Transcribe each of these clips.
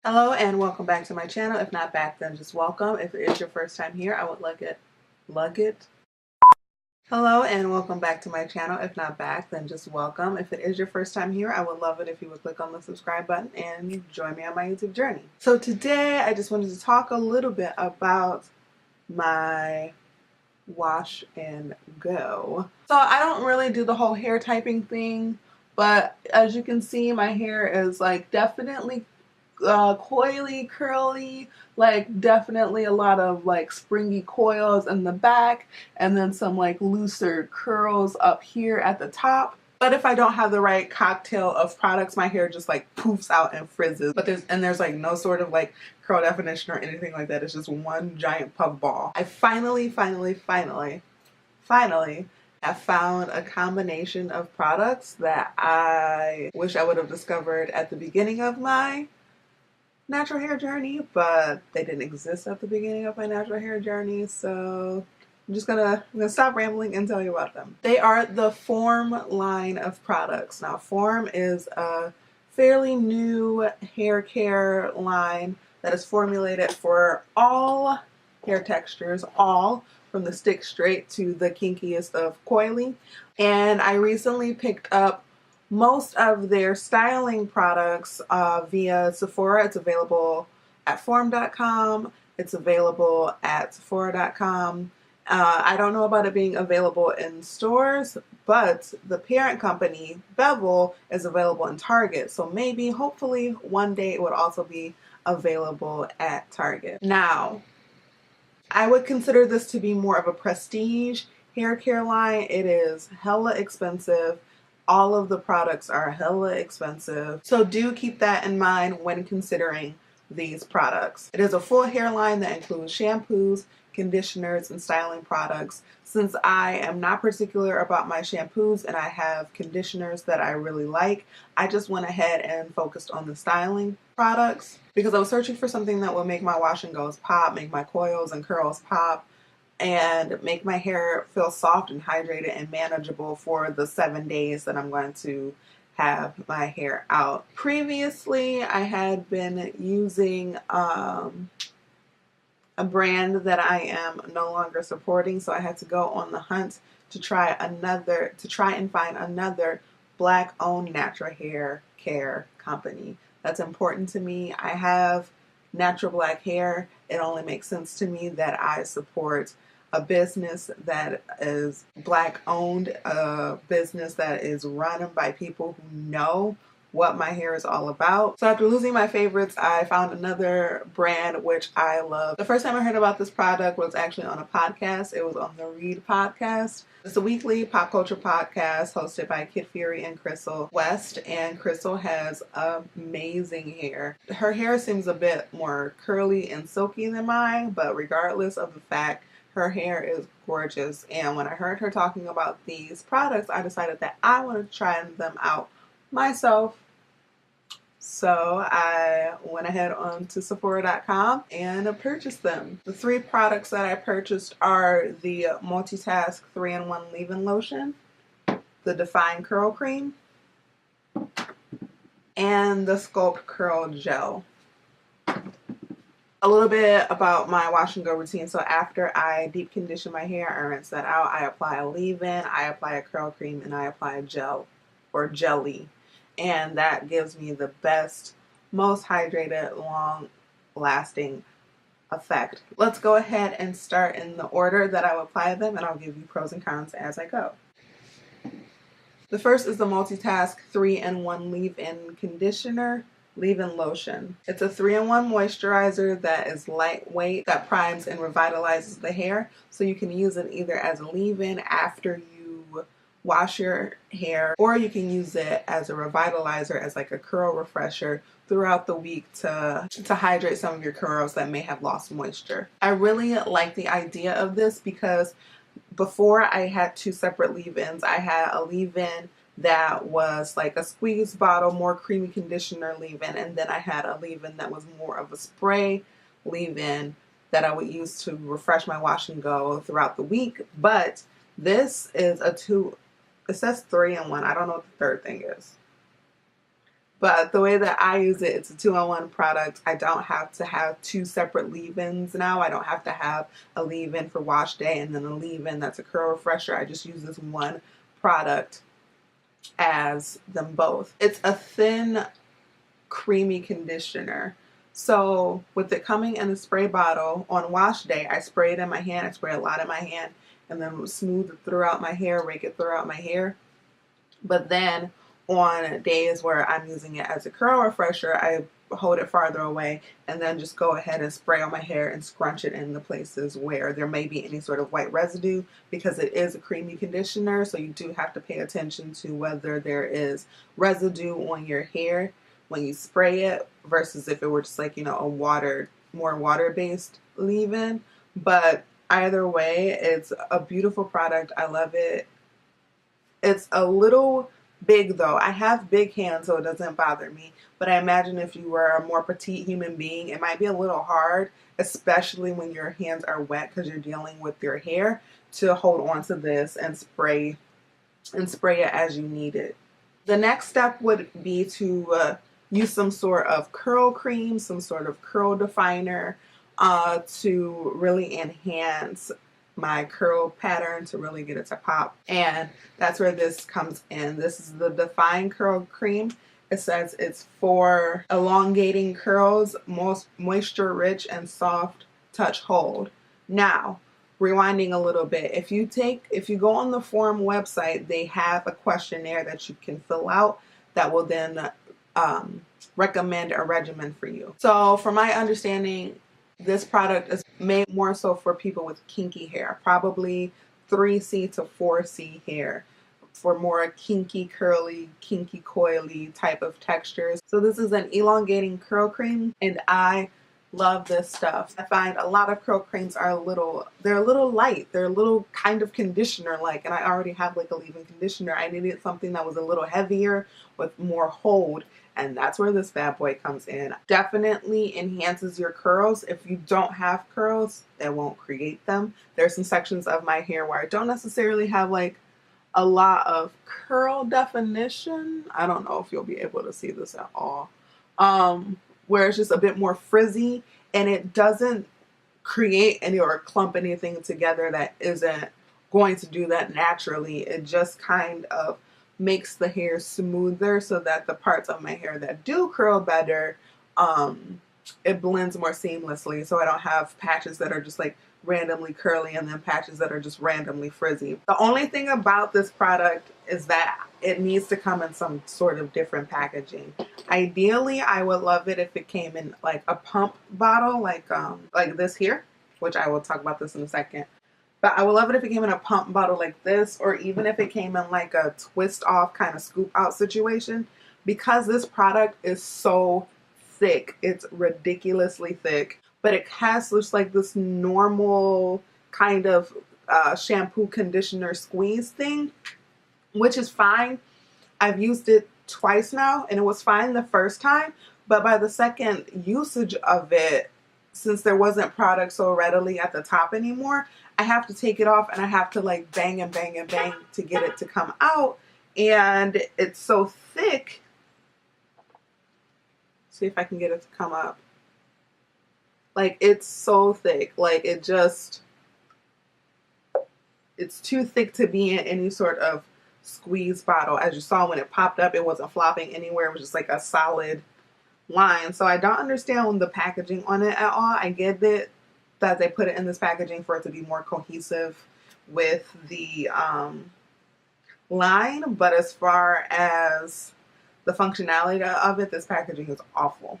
Hello and welcome back to my channel. If not back, then just welcome. If it is your first time here, I would lug it. Hello and welcome back to my channel. If not back, then just welcome. If it is your first time here, I would love it if you would click on the subscribe button and join me on my YouTube journey. So today, I just wanted to talk a little bit about my wash and go. So I don't really do the whole hair typing thing, but as you can see, my hair is like definitely coily, curly, like definitely a lot of like springy coils in the back, and then some like looser curls up here at the top. But if I don't have the right cocktail of products, my hair just like poofs out and frizzes. But there's like no sort of like curl definition or anything like that. It's just one giant puff ball. I finally have found a combination of products that I wish I would have discovered at the beginning of my natural hair journey, but they didn't exist at the beginning of my natural hair journey, so I'm gonna stop rambling and tell you about them. They are the Form line of products. Now, Form is a fairly new hair care line that is formulated for all hair textures, all from the stick straight to the kinkiest of coily. And I recently picked up most of their styling products via Sephora. It's available at form.com. It's available at sephora.com. I don't know about it being available in stores, but the parent company, Bevel, is available in Target. So maybe, hopefully, one day it would also be available at Target. Now, I would consider this to be more of a prestige hair care line. It is hella expensive. All of the products are hella expensive. So do keep that in mind when considering these products. It is a full hair line that includes shampoos, conditioners, and styling products. Since I am not particular about my shampoos and I have conditioners that I really like, I just went ahead and focused on the styling products because I was searching for something that would make my wash and goes pop, make my coils and curls pop, and make my hair feel soft and hydrated and manageable for the 7 days that I'm going to have my hair out. Previously, I had been using a brand that I am no longer supporting, so I had to go on the hunt to try and find another Black-owned natural hair care company. That's important to me. I have natural black hair. It only makes sense to me that I support a business that is Black owned, a business that is run by people who know what my hair is all about. So after losing my favorites, I found another brand which I love. The first time I heard about this product was actually on a podcast. It was on the Read podcast. It's a weekly pop culture podcast hosted by Kid Fury and Crystal West, and Crystal has amazing hair. Her hair seems a bit more curly and silky than mine, but regardless of the fact, her hair is gorgeous. And when I heard her talking about these products, I decided that I wanted to try them out myself. So I went ahead on to Sephora.com and purchased them. The 3 products that I purchased are the Multitask 3-in-1 Leave-In Lotion, the Define Curl Cream, and the Sculpt Curl Gel. A little bit about my wash and go routine. So after I deep condition my hair, I rinse that out. I apply a leave-in, I apply a curl cream, and I apply a gel or jelly. And that gives me the best, most hydrated, long-lasting effect. Let's go ahead and start in the order that I will apply them, and I'll give you pros and cons as I go. The first is the Multitask 3-in-1 Leave-In Conditioner Leave-In Lotion. It's a 3-in-1 moisturizer that is lightweight, that primes and revitalizes the hair. So you can use it either as a leave-in after you wash your hair, or you can use it as a revitalizer, as like a curl refresher throughout the week to hydrate some of your curls that may have lost moisture. I really like the idea of this because before I had 2 separate leave-ins. I had a leave-in that was like a squeeze bottle, more creamy conditioner leave-in, and then I had a leave-in that was more of a spray leave-in that I would use to refresh my wash and go throughout the week. But this is it says 3-in-1. I don't know what the third thing is. But the way that I use it, it's a 2-in-1 product. I don't have to have two separate leave-ins now. I don't have to have a leave-in for wash day and then a leave-in that's a curl refresher. I just use this one product as them both. It's a thin, creamy conditioner. So with it coming in a spray bottle, on wash day, I spray it in my hand. I spray a lot in my hand and then smooth it throughout my hair, rake it throughout my hair. But then on days where I'm using it as a curl refresher, I hold it farther away and then just go ahead and spray on my hair and scrunch it in the places where there may be any sort of white residue, because it is a creamy conditioner, so you do have to pay attention to whether there is residue on your hair when you spray it versus if it were just like, a more water-based leave-in. But either way, it's a beautiful product. I love it. It's a little big though. I have big hands, so it doesn't bother me. But I imagine if you were a more petite human being, it might be a little hard, especially when your hands are wet because you're dealing with your hair, to hold on to this and spray it as you need it. The next step would be to use some sort of curl cream, some sort of curl definer to really enhance my curl pattern, to really get it to pop. And that's where this comes in. This is the Define Curl Cream. It says it's for elongating curls, most moisture rich and soft touch hold. Now, rewinding a little bit, if you go on the Form website, they have a questionnaire that you can fill out that will then recommend a regimen for you. So from my understanding, this product is made more so for people with kinky hair, probably 3C to 4C hair, for more kinky, curly, kinky, coily type of textures. So this is an elongating curl cream, and I love this stuff. I find a lot of curl creams are a little light. They're a little kind of conditioner-like, and I already have like a leave-in conditioner. I needed something that was a little heavier with more hold, and that's where this bad boy comes in. Definitely enhances your curls. If you don't have curls, it won't create them. There's some sections of my hair where I don't necessarily have like a lot of curl definition. I don't know if you'll be able to see this at all. Where it's just a bit more frizzy, and it doesn't create any or clump anything together that isn't going to do that naturally. It just kind of makes the hair smoother so that the parts of my hair that do curl better, it blends more seamlessly, so I don't have patches that are just like randomly curly and then patches that are just randomly frizzy. The only thing about this product is that it needs to come in some sort of different packaging. Ideally, I would love it if it came in like a pump bottle, like this here, which I will talk about this in a second. But I would love it if it came in a pump bottle like this, or even if it came in like a twist off kind of scoop out situation, because this product is so thick. It's ridiculously thick, but it has just like this normal kind of shampoo conditioner squeeze thing, which is fine. I've used it twice now, and it was fine the first time, but by the second usage of it, since there wasn't product so readily at the top anymore, I have to take it off and I have to like bang and bang and bang to get it to come out. And it's so thick. See if I can get it to come up. Like, it's so thick. Like, it's too thick to be in any sort of squeeze bottle. As you saw when it popped up, it wasn't flopping anywhere. It was just like a solid line. So I don't understand the packaging on it at all. I get it that they put it in this packaging for it to be more cohesive with the line, but as far as the functionality of it, this packaging is awful.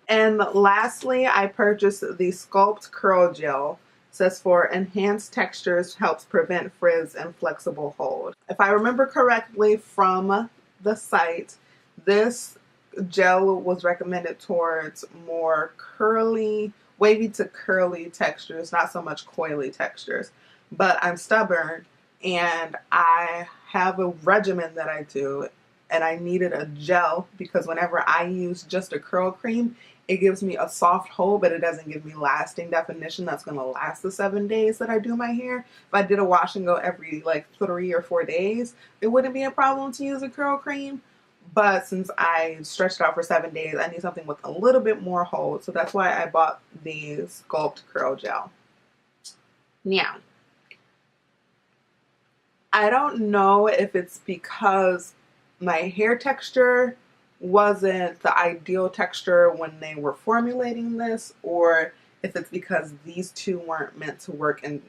And lastly, I purchased the Sculpt Curl Gel. It says for enhanced textures, helps prevent frizz and flexible hold. If I remember correctly from the site, this gel was recommended towards more curly, wavy to curly textures, not so much coily textures. But I'm stubborn and I have a regimen that I do, and I needed a gel because whenever I use just a curl cream, it gives me a soft hold, but it doesn't give me lasting definition that's going to last the 7 days that I do my hair. If I did a wash and go every like 3 or 4 days, it wouldn't be a problem to use a curl cream. But since I stretched it out for 7 days, I need something with a little bit more hold. So that's why I bought the Sculpt Curl Gel. Now, I don't know if it's because my hair texture wasn't the ideal texture when they were formulating this, or if it's because these two weren't meant to work in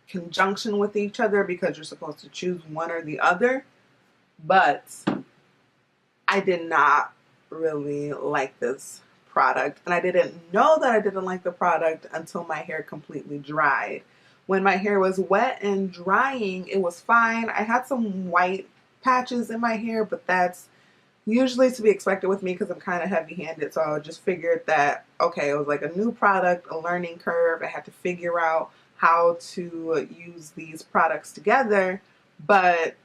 conjunction with each other because you're supposed to choose one or the other. But I did not really like this product, and I didn't know that I didn't like the product until my hair completely dried. When my hair was wet and drying, it was fine. I had some white patches in my hair, but that's usually to be expected with me because I'm kind of heavy-handed. So I just figured that, okay, it was like a new product, a learning curve. I had to figure out how to use these products together. But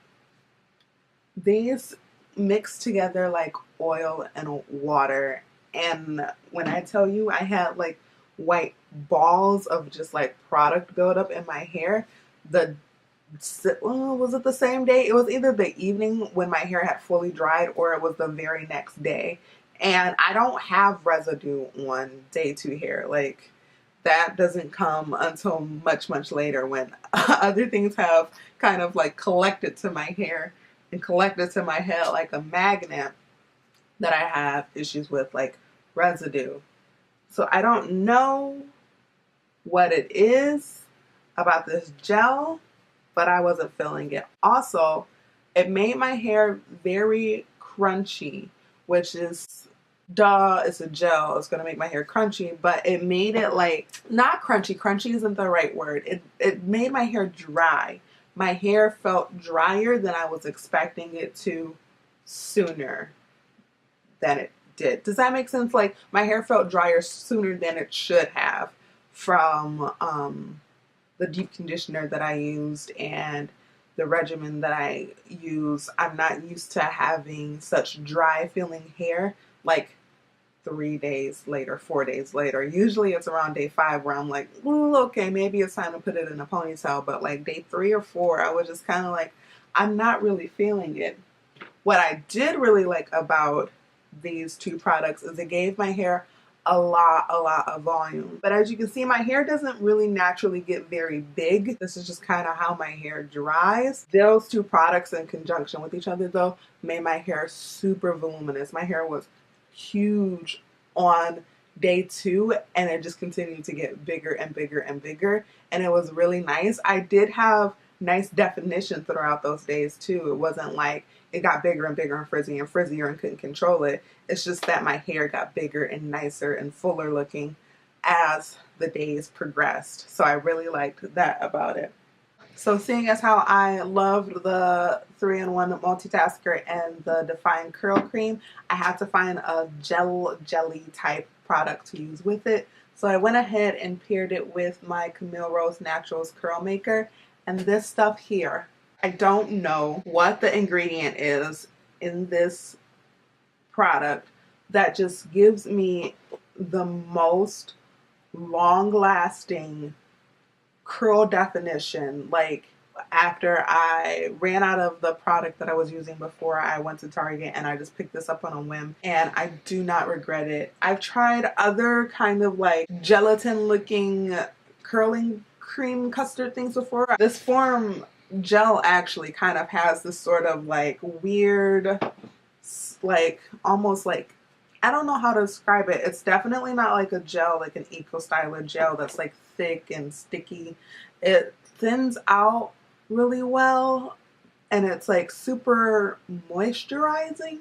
these mix together like oil and water. And when I tell you I had like white balls of just like product build up in my hair, was it the same day? It was either the evening when my hair had fully dried or it was the very next day. And I don't have residue on day 2 hair. Like, that doesn't come until much, much later when other things have kind of like collected to my hair and collected to my head like a magnet, that I have issues with, like residue. So I don't know what it is about this gel, but I wasn't feeling it. Also, it made my hair very crunchy, which is, duh, it's a gel, it's gonna make my hair crunchy, but it made it like, not crunchy, crunchy isn't the right word. It made my hair dry. My hair felt drier than I was expecting it to sooner than it did. Does that make sense? Like, my hair felt drier sooner than it should have from the deep conditioner that I used and the regimen that I use. I'm not used to having such dry feeling hair like 3 days later, 4 days later. Usually it's around day 5 where I'm like, well, okay, maybe it's time to put it in a ponytail. But like day 3 or 4, I was just kind of like, I'm not really feeling it. What I did really like about these two products is it gave my hair a lot of volume. But as you can see, my hair doesn't really naturally get very big. This is just kind of how my hair dries. Those two products in conjunction with each other though made my hair super voluminous. My hair was huge on day 2 and it just continued to get bigger and bigger and bigger, and it was really nice. I did have nice definition throughout those days too. It wasn't like it got bigger and bigger and frizzier and couldn't control it. It's just that my hair got bigger and nicer and fuller looking as the days progressed. So I really liked that about it. So seeing as how I loved the 3-in-1 multitasker and the Define Curl Cream, I had to find a jelly type product to use with it. So I went ahead and paired it with my Camille Rose Naturals Curl Maker and this stuff here. I don't know what the ingredient is in this product that just gives me the most long-lasting curl definition. Like, after I ran out of the product that I was using before, I went to Target and I just picked this up on a whim and I do not regret it. I've tried other kind of like gelatin looking curling cream custard things before. This Form gel actually kind of has this sort of like weird, like almost like, I don't know how to describe it. It's definitely not like a gel, like an Eco Styler gel that's like thick and sticky. It thins out really well and it's like super moisturizing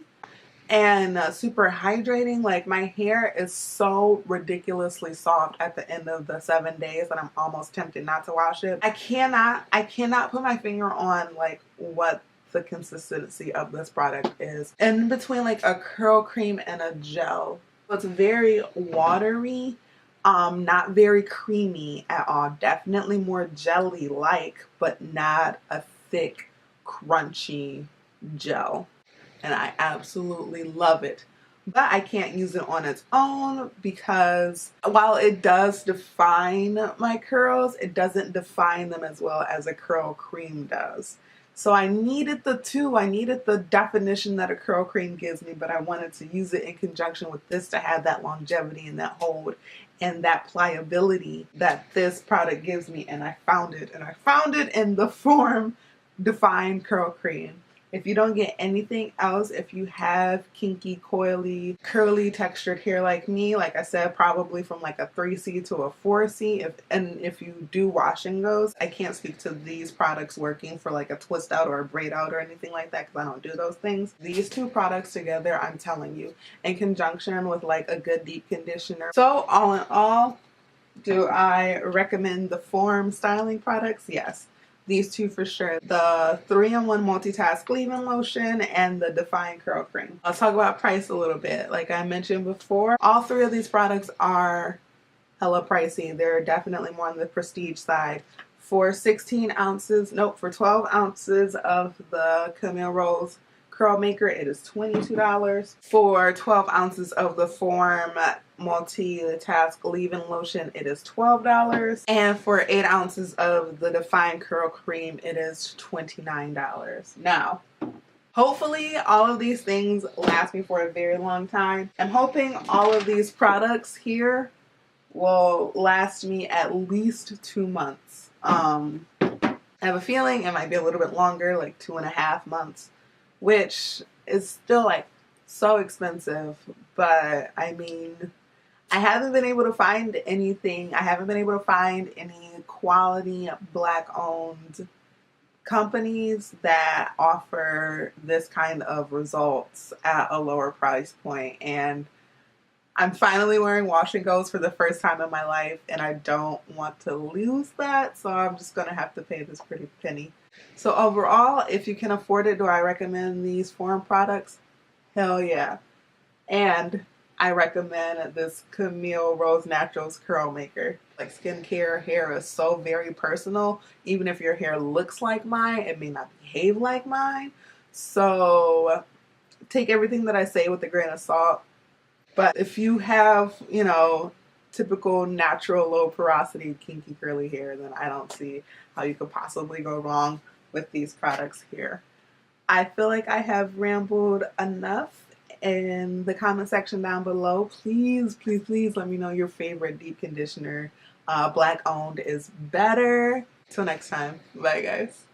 and super hydrating. Like, my hair is so ridiculously soft at the end of the 7 days that I'm almost tempted not to wash it. I cannot put my finger on like what the consistency of this product is. In between like a curl cream and a gel, it's very watery, not very creamy at all. Definitely more jelly like, but not a thick, crunchy gel. And I absolutely love it. But I can't use it on its own because while it does define my curls, it doesn't define them as well as a curl cream does. So I needed the two. I needed the definition that a curl cream gives me, but I wanted to use it in conjunction with this to have that longevity and that hold and that pliability that this product gives me. And I found it. And I found it in the Form Define Curl Cream. If you don't get anything else, if you have kinky, coily, curly textured hair like me, like I said, probably from like a 3C to a 4C, if you do wash and goes, I can't speak to these products working for like a twist out or a braid out or anything like that because I don't do those things. These two products together, I'm telling you, in conjunction with like a good deep conditioner. So all in all, do I recommend the Form styling products? Yes. These two for sure. The 3-in-1 multitask leave-in lotion and the Define Curl Cream. I'll talk about price a little bit. Like I mentioned before, all three of these products are hella pricey. They're definitely more on the prestige side. For 12 ounces of the Camille Rose Curl Maker, it is $22. For 12 ounces of the Form Multitask Leave-In Lotion, it is $12. And for 8 ounces of the Define Curl Cream, it is $29. Now, hopefully all of these things last me for a very long time. I'm hoping all of these products here will last me at least 2 months. I have a feeling it might be a little bit longer, like 2.5 months, which is still like so expensive. But I mean, I haven't been able to find anything. I haven't been able to find any quality Black owned companies that offer this kind of results at a lower price point. And I'm finally wearing wash and goes for the first time in my life, and I don't want to lose that, so I'm just going to have to pay this pretty penny. So overall, if you can afford it, do I recommend these Form products? Hell yeah. And I recommend this Camille Rose Naturals Curl Maker. Like skincare, hair is so very personal. Even if your hair looks like mine, it may not behave like mine. So take everything that I say with a grain of salt. But if you have, you know, typical natural low porosity kinky curly hair, then I don't see how you could possibly go wrong with these products here. I feel like I have rambled enough. In the comment section down below, please, please, please let me know your favorite deep conditioner. Black owned is better. Till next time. Bye guys.